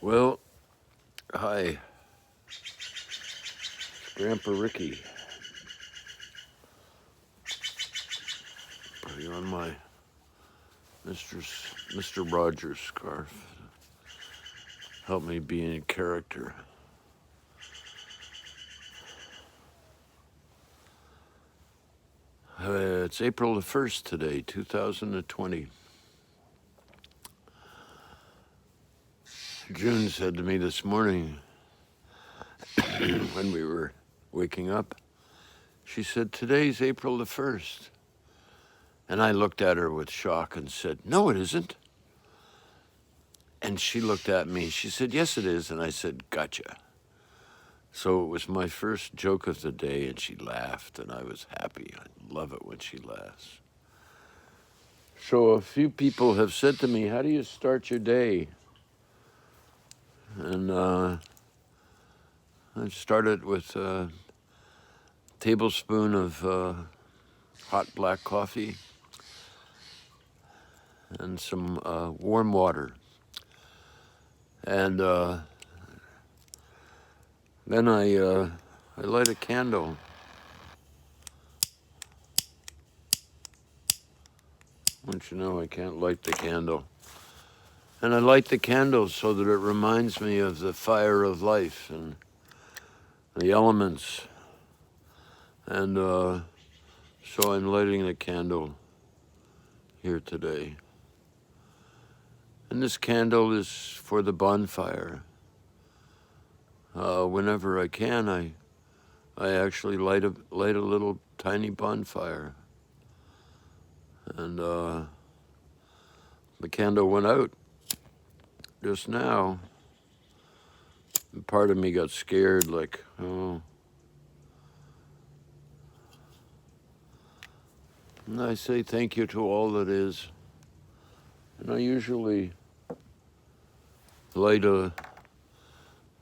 Well, hi, Grandpa Ricky. Put you on my Mr. Rogers scarf. Help me be in character. It's April the 1st today, 2020. June said to me this morning when we were waking up, she said, "Today's April the 1st." And I looked at her with shock and said, "No, it isn't." And she looked at me. She said, "Yes, it is." And I said, "Gotcha." So it was my first joke of the day, and she laughed, and I was happy. I love it when she laughs. So a few people have said to me, "How do you start your day?" And I started with a tablespoon of hot black coffee and some warm water. And then I light a candle. Don't you know I can't light the candle? And I light the candle so that it reminds me of the fire of life and the elements. And so I'm lighting the candle here today. And this candle is for the bonfire. Whenever I can, I actually light a little tiny bonfire. And the candle went out just now. And part of me got scared, like, oh. And I say thank you to all that is. And I usually light a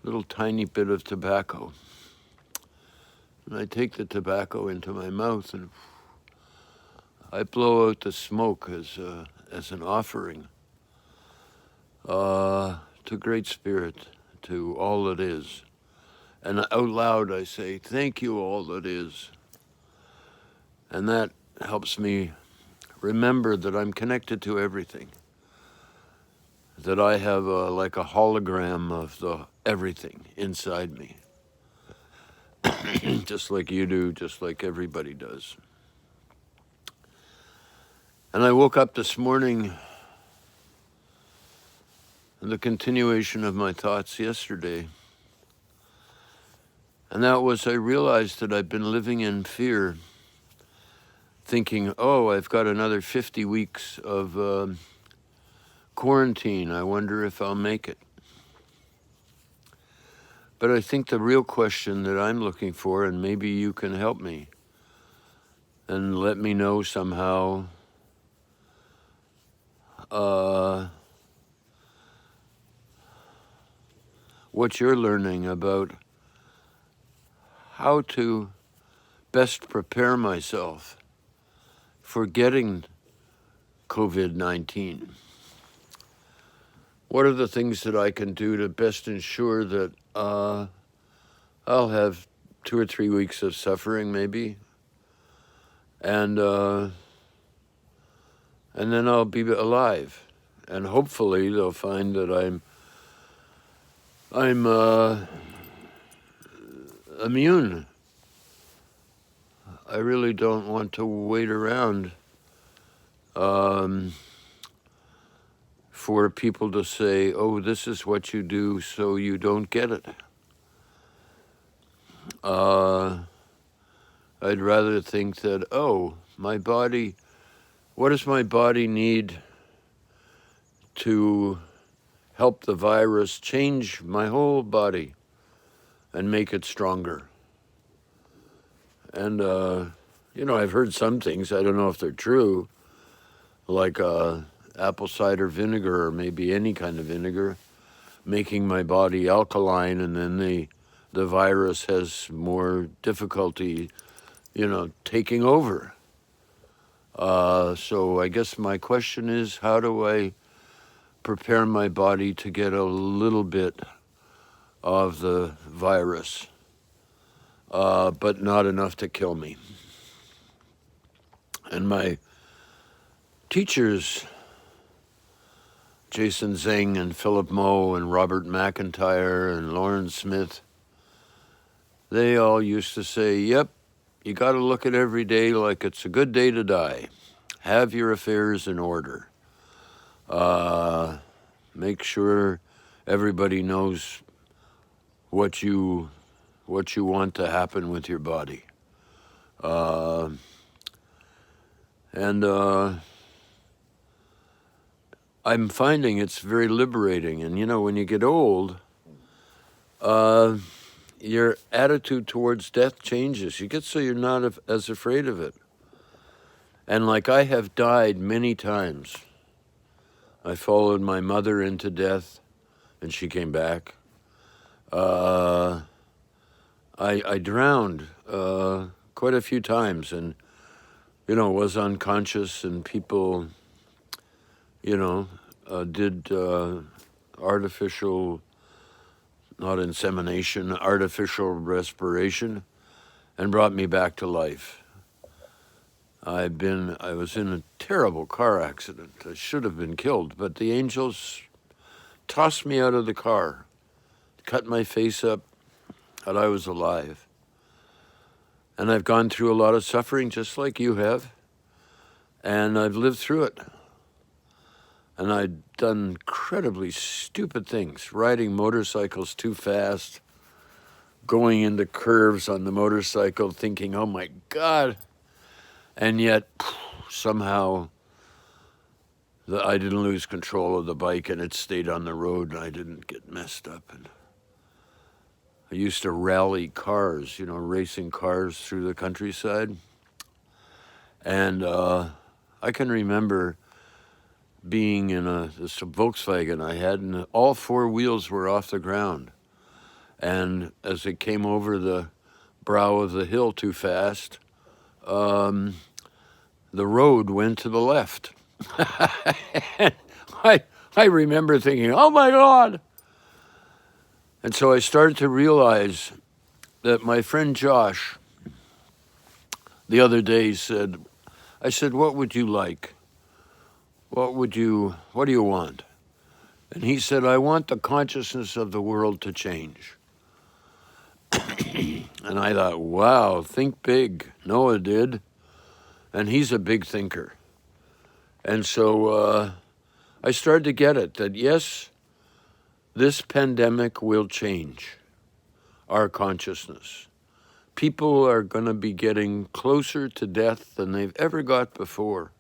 little tiny bit of tobacco. And I take the tobacco into my mouth and I blow out the smoke as an offering to Great Spirit, to all that is. And out loud I say, "Thank you, all that is." And that helps me remember that I'm connected to everything. That I have like a hologram of the everything inside me. Just like you do, just like everybody does. And I woke up this morning, and the continuation of my thoughts yesterday. And that was, I realized that I've been living in fear, thinking, oh, I've got another 50 weeks of quarantine. I wonder if I'll make it. But I think the real question that I'm looking for, and maybe you can help me and let me know somehow, what you're learning about how to best prepare myself for getting COVID-19. What are the things that I can do to best ensure that I'll have 2 or 3 weeks of suffering, maybe, and then I'll be alive, and hopefully they'll find that I'm immune. I really don't want to wait around for people to say, "Oh, this is what you do so you don't get it." I'd rather think that, oh, my body, what does my body need to help the virus change my whole body and make it stronger? And, I've heard some things, I don't know if they're true, like apple cider vinegar or maybe any kind of vinegar, making my body alkaline, and then the virus has more difficulty, taking over. So I guess my question is, how do I prepare my body to get a little bit of the virus, but not enough to kill me. And my teachers, Jason Zeng and Philip Moe and Robert McIntyre and Lauren Smith, they all used to say, yep, you got to look at every day like it's a good day to die. Have your affairs in order. Make sure everybody knows what you want to happen with your body. I'm finding it's very liberating. And, you know, when you get old, your attitude towards death changes. You get so you're not as afraid of it. And like I have died many times. I followed my mother into death, and she came back. I drowned quite a few times, and, you know, was unconscious, and people, you know, did artificial, not insemination, artificial respiration, and brought me back to life. I was in a terrible car accident. I should have been killed, but the angels tossed me out of the car, cut my face up, and I was alive. And I've gone through a lot of suffering just like you have, and I've lived through it. And I've done incredibly stupid things, riding motorcycles too fast, going into curves on the motorcycle thinking, oh my God. And yet, somehow, I didn't lose control of the bike, and it stayed on the road, and I didn't get messed up. And I used to rally cars, you know, racing cars through the countryside. And I can remember being in this Volkswagen I had, and all four wheels were off the ground. And as it came over the brow of the hill too fast, the road went to the left. I remember thinking, oh my God. And so I started to realize that my friend Josh the other day I said, what would you like? What do you want? And he said, I want the consciousness of the world to change. And I thought, wow, think big. Noah did. And he's a big thinker. And so I started to get it, that yes, this pandemic will change our consciousness. People are going to be getting closer to death than they've ever got before.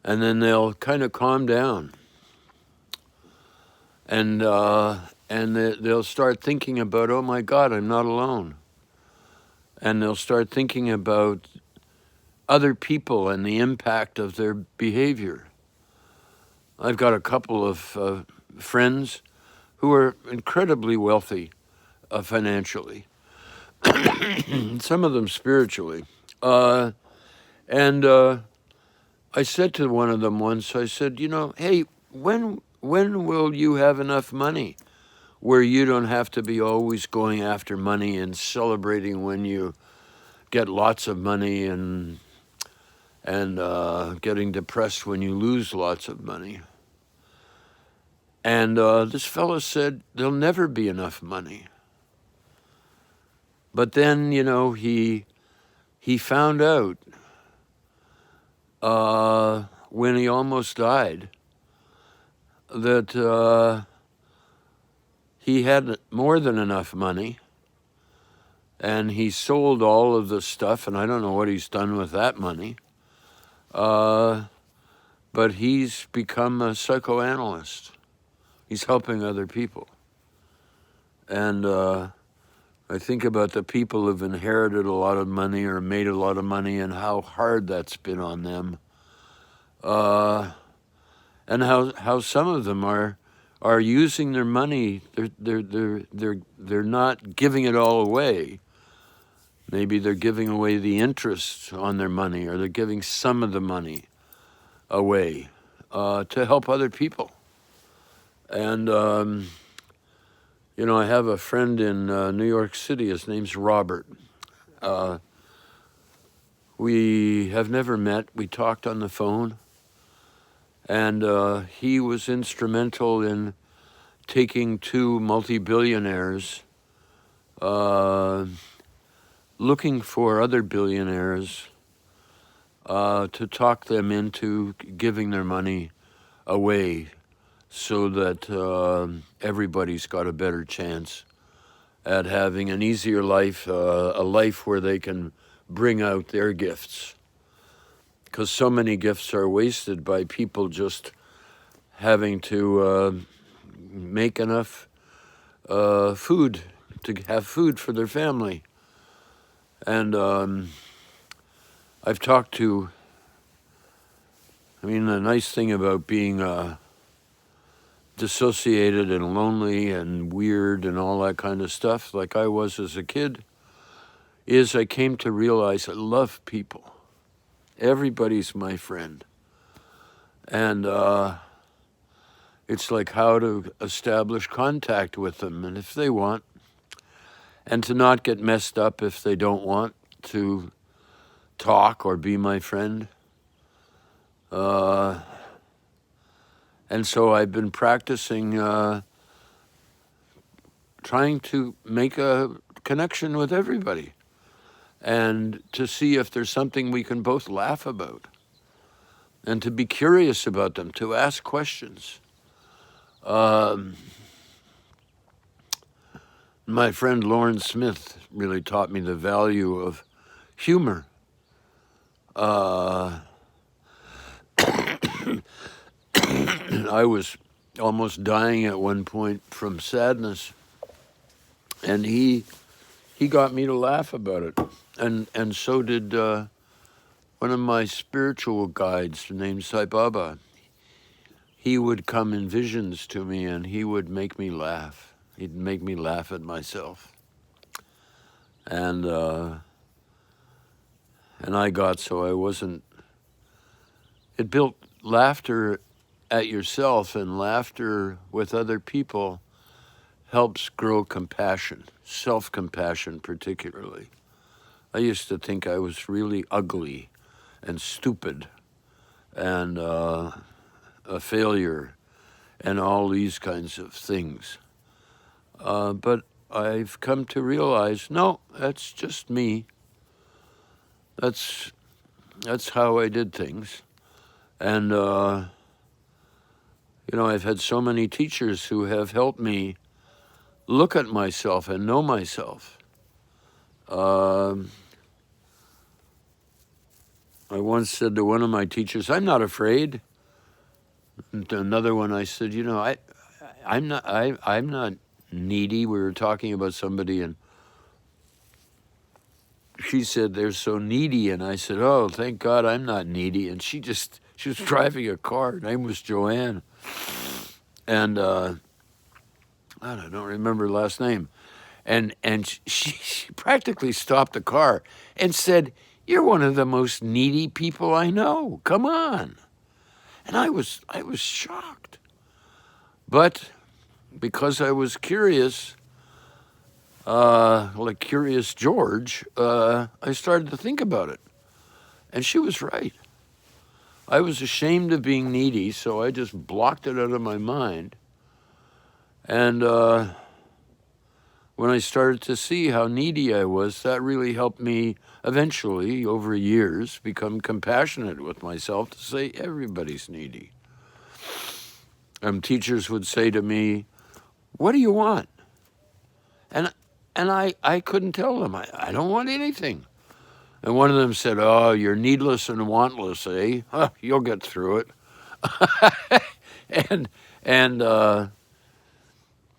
And then they'll kind of calm down. And they'll start thinking about, oh my God, I'm not alone. And they'll start thinking about other people and the impact of their behavior. I've got a couple of friends who are incredibly wealthy financially, some of them spiritually. And I said to one of them once, I said, you know, hey, when will you have enough money where you don't have to be always going after money and celebrating when you get lots of money and getting depressed when you lose lots of money? And this fellow said, there'll never be enough money. But then, you know, he found out when he almost died that he had more than enough money, and he sold all of the stuff, and I don't know what he's done with that money, but he's become a psychoanalyst. He's helping other people. And I think about the people who've inherited a lot of money or made a lot of money and how hard that's been on them. And how some of them are using their money. They're not giving it all away. Maybe they're giving away the interest on their money, or they're giving some of the money away. to help other people. And, I have a friend in New York City. His name's Robert. We have never met. We talked on the phone. And he was instrumental in taking two multi-billionaires, looking for other billionaires to talk them into giving their money away so that everybody's got a better chance at having an easier life, a life where they can bring out their gifts. Because so many gifts are wasted by people just having to make enough food to have food for their family. And I've talked to, the nice thing about being dissociated and lonely and weird and all that kind of stuff, like I was as a kid, is I came to realize I love people. Everybody's my friend. And it's like how to establish contact with them, and if they want, and to not get messed up if they don't want to talk or be my friend. And so I've been practicing trying to make a connection with everybody and to see if there's something we can both laugh about and to be curious about them, to ask questions. My friend Lauren Smith really taught me the value of humor. I was almost dying at one point from sadness, and he got me to laugh about it, and so did one of my spiritual guides named Sai Baba. He would come in visions to me, and he would make me laugh. He'd make me laugh at myself, and I got so I wasn't. It built laughter at yourself, and laughter with other people helps grow compassion, self-compassion particularly. I used to think I was really ugly and stupid and a failure and all these kinds of things. But I've come to realize, no, that's just me. That's how I did things. And I've had so many teachers who have helped me look at myself and know myself. I once said to one of my teachers, "I'm not afraid." And to another one, I said, I'm not needy. We were talking about somebody, and she said, "They're so needy." And I said, "Oh, thank God I'm not needy." And she was driving a car. Her name was Joanne. And I don't remember her last name. And she practically stopped the car and said, "You're one of the most needy people I know. Come on." And I was shocked. But because I was curious, like Curious George, I started to think about it. And she was right. I was ashamed of being needy, so I just blocked it out of my mind. And when I started to see how needy I was, that really helped me eventually, over years, become compassionate with myself to say everybody's needy. Teachers would say to me, "What do you want?" And I couldn't tell them. I don't want anything. And one of them said, "Oh, you're needless and wantless, eh? Huh, you'll get through it."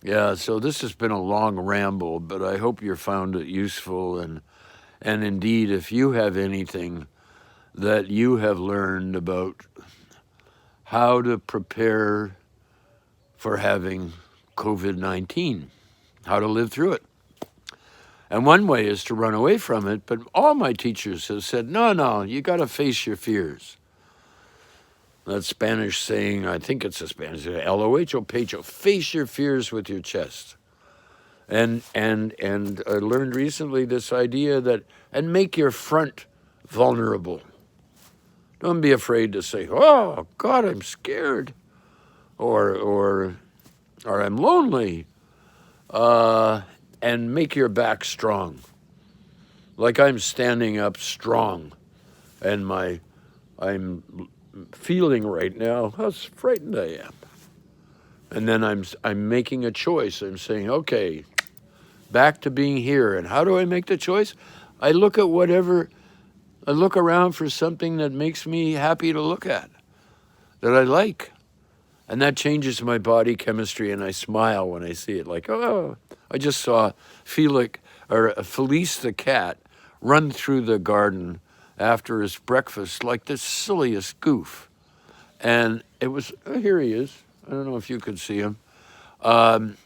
Yeah, so this has been a long ramble, but I hope you found it useful. And indeed, if you have anything that you have learned about how to prepare for having COVID-19, how to live through it. And one way is to run away from it, but all my teachers have said, no, you got to face your fears. That Spanish saying, I think it's a Spanish, el pecho, face your fears with your chest. And I learned recently this idea that, and make your front vulnerable. Don't be afraid to say, oh, God, I'm scared, or I'm lonely, and make your back strong. Like I'm standing up strong, and I'm feeling right now how frightened I am. And then I'm making a choice. I'm saying, okay, back to being here. And how do I make the choice? I look around for something that makes me happy to look at, that I like. And that changes my body chemistry, and I smile when I see it. Like, oh, I just saw Felice the cat run through the garden after his breakfast like the silliest goof. And it was, oh, here he is. I don't know if you could see him. And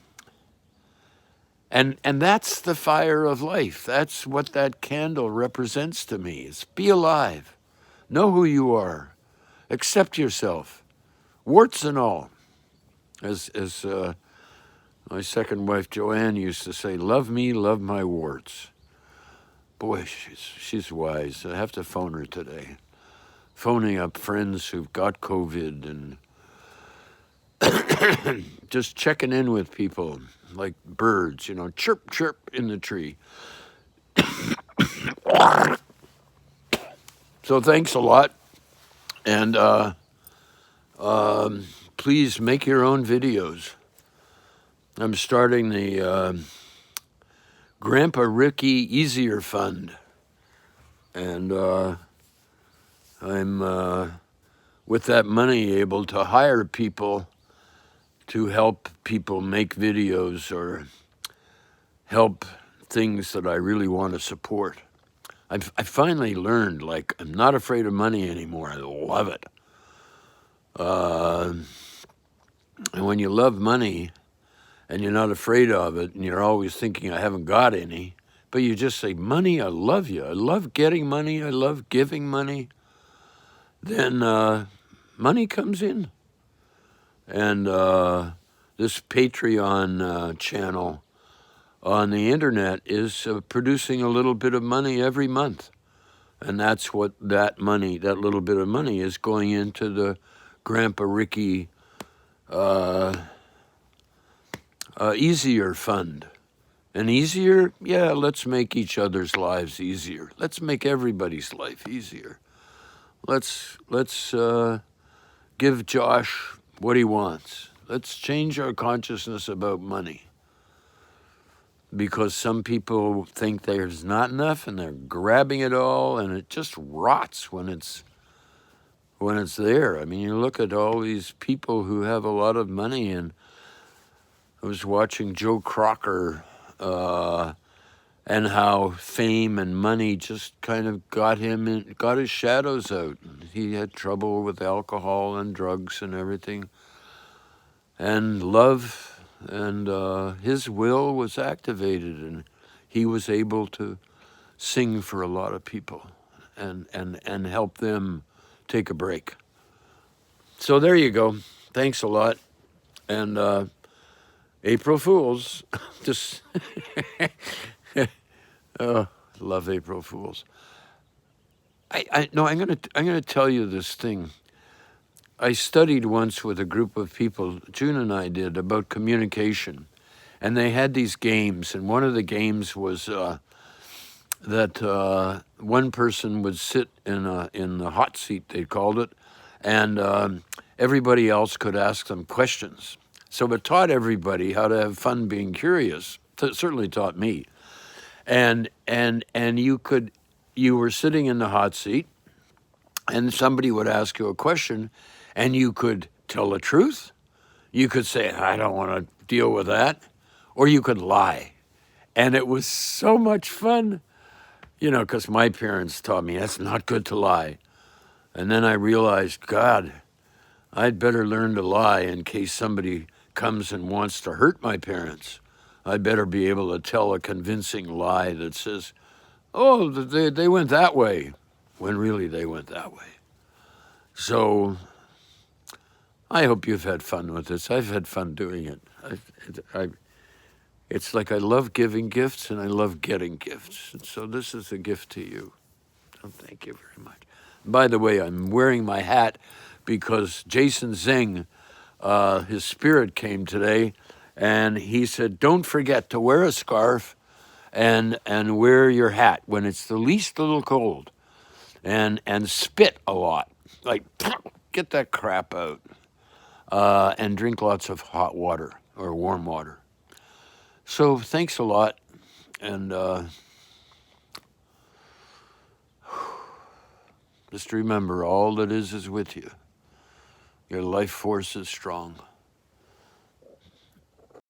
that's the fire of life. That's what that candle represents to me. Is be alive. Know who you are. Accept yourself. Warts and all. As my second wife, Joanne, used to say, love me, love my warts. Boy, she's wise. I have to phone her today. Phoning up friends who've got COVID and just checking in with people like birds, chirp, chirp in the tree. So thanks a lot. And please make your own videos. I'm starting the Grandpa Ricky Easier Fund. And I'm, with that money, able to hire people to help people make videos or help things that I really want to support. I finally learned, like, I'm not afraid of money anymore. I love it. And when you love money and you're not afraid of it and you're always thinking, I haven't got any, but you just say, money, I love you. I love getting money. I love giving money. Then money comes in. And this Patreon channel on the internet is producing a little bit of money every month. And that's what that little bit of money is going into the Grandpa Ricky Easier Fund. And easier? Yeah, let's make each other's lives easier. Let's make everybody's life easier. Let's give Josh what he wants. Let's change our consciousness about money. Because some people think there's not enough and they're grabbing it all, and it just rots when it's there. I mean, you look at all these people who have a lot of money, and I was watching Joe Crocker and how fame and money just kind of got his shadows out. He had trouble with alcohol and drugs and everything. And love and his will was activated, and he was able to sing for a lot of people and help them take a break. So there you go. Thanks a lot. And April Fools. Just love April Fools. No, I'm gonna tell you this thing. I studied once with a group of people, June and I did, about communication. And they had these games, and one of the games was that one person would sit in the hot seat, they called it, and everybody else could ask them questions. So it taught everybody how to have fun being curious. It certainly taught me. And you were sitting in the hot seat, and somebody would ask you a question, and you could tell the truth. You could say, I don't want to deal with that. Or you could lie. And it was so much fun, because my parents taught me that's not good to lie. And then I realized, God, I'd better learn to lie in case somebody comes and wants to hurt my parents. I'd better be able to tell a convincing lie that says, oh, they went that way, when really they went that way. So I hope you've had fun with this. I've had fun doing it. It's like I love giving gifts and I love getting gifts. And so this is a gift to you. So thank you very much. By the way, I'm wearing my hat because Jason Zing, his spirit came today, and he said, don't forget to wear a scarf and wear your hat when it's the least little cold, and spit a lot. Like, get that crap out. And drink lots of hot water or warm water. So thanks a lot, and just remember, all that is with you. Your life force is strong.